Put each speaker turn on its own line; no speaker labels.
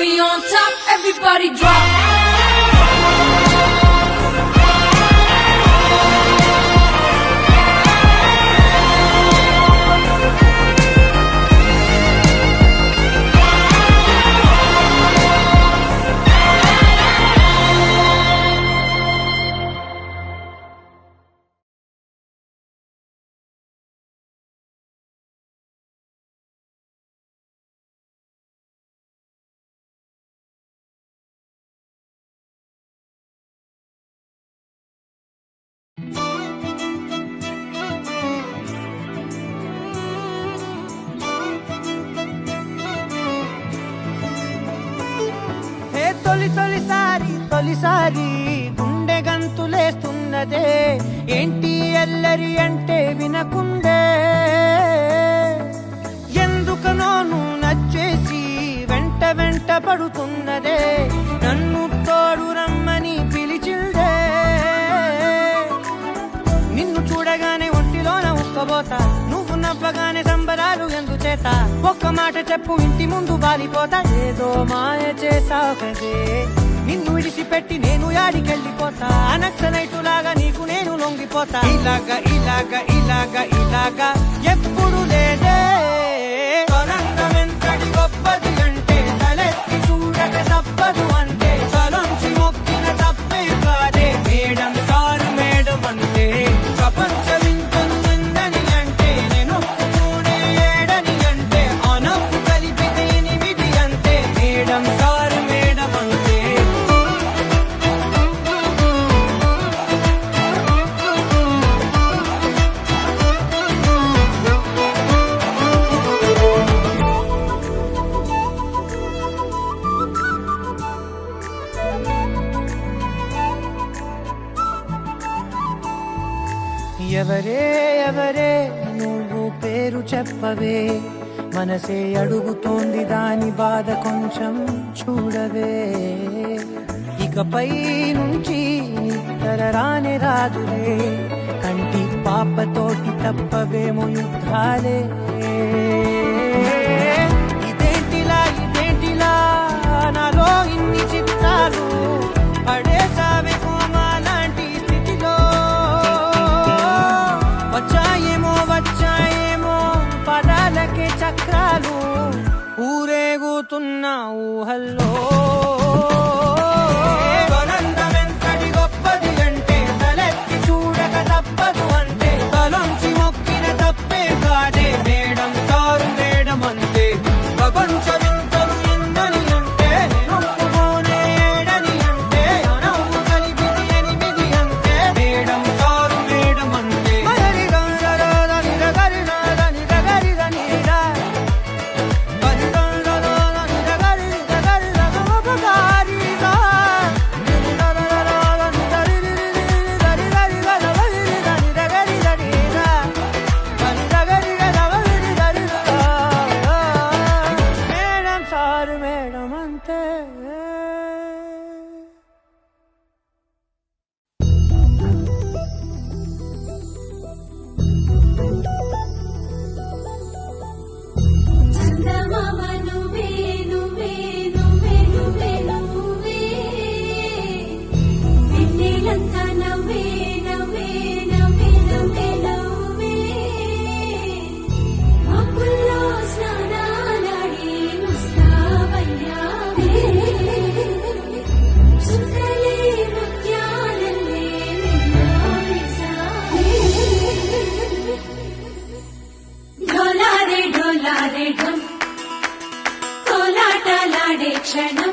cherry on top, everybody drop.
తొలిసారి గుండె గంతులేస్తున్నదే ఏంటి అల్లరి అంటే వినకుండే ఎందుకనో నువ్వు నచ్చేసి వెంట వెంట పడుతున్నదే నన్ను తోడు రమ్మని పిలిచిందే నిన్ను చూడగానే ఒంటిలోన ఉక్కబోతా నువ్వు నవ్వగానే సంబరాలు ఎందుచేత ఒక్క మాట చెప్పు ఇంటి ముందు బాలిపోతా ఏదో మాయ చేసావే నిన్ను విడిచిపెట్టి నేను యాడికెళ్ళిపోతా నక్సలైటులాగా నీకు నేను లొంగిపోతా ఇలాగా ఇలాగా ఇలాగా ఇలాగా ఎప్పుడు లేదే తొలంగమెంతటి గొప్పది అంటే తలెత్తి చూడక తప్పదు అంటే తలొంచి మొక్కిన తప్పే కాదే మేడం సారు మేడం అంటే ప్రపంచమింతను ఎందని అంటే నేను ఒప్పుకునే ఏడని అంటే అనప్పు కలిపితే 8 అంటే మేడం సారు మేడం అంటే ఎవరే ఎవరే నువ్వు పేరు చెప్పవే మనసే అడుగుతోంది దాని బాధ కొంచెం చూడవే ఇకపై నుంచి నిద్ర రానే రాదులే కంటి పాపతోటి తప్పవేమో యుద్ధాలే ఇదేంటిలా నాలో ఇన్ని చిత్రాలు పడేసావే కోమాలాంటి స్థితిలో వచ్చాయేమో పదాలకే చక్రాలు ఊరేగుతున్న ఊహల్లో తొలంగమెంతటి గొప్పది అంటే తలెత్తి చూడక తప్పదు అంటే తలొంచి మొక్కిన తప్పే కాదే మేడం సారు మేడం అంటే ప్రపంచమింతలు ఎందని అంటే నేను ఒప్పుకోనే ఏడని అంటే అనవు కలిపితే 8 అంటే మేడం సారు మేడం అంటే మేడం సారు మేడం అంటే
చందమామ నువ్వే నువ్వే నువ్వే నువ్వే నువ్వే వెన్నెలంతా నవ్వే నవ్వే నవ్వే నవ్వే నవ్వే మబ్బుల్లో స్నానాలాడి ముస్తాబయ్యావే చుక్కలే ముత్యాలల్లే నిన్నోరిసావే ढोला रे ढोला रे ढोल कोलाटलाडे क्षणं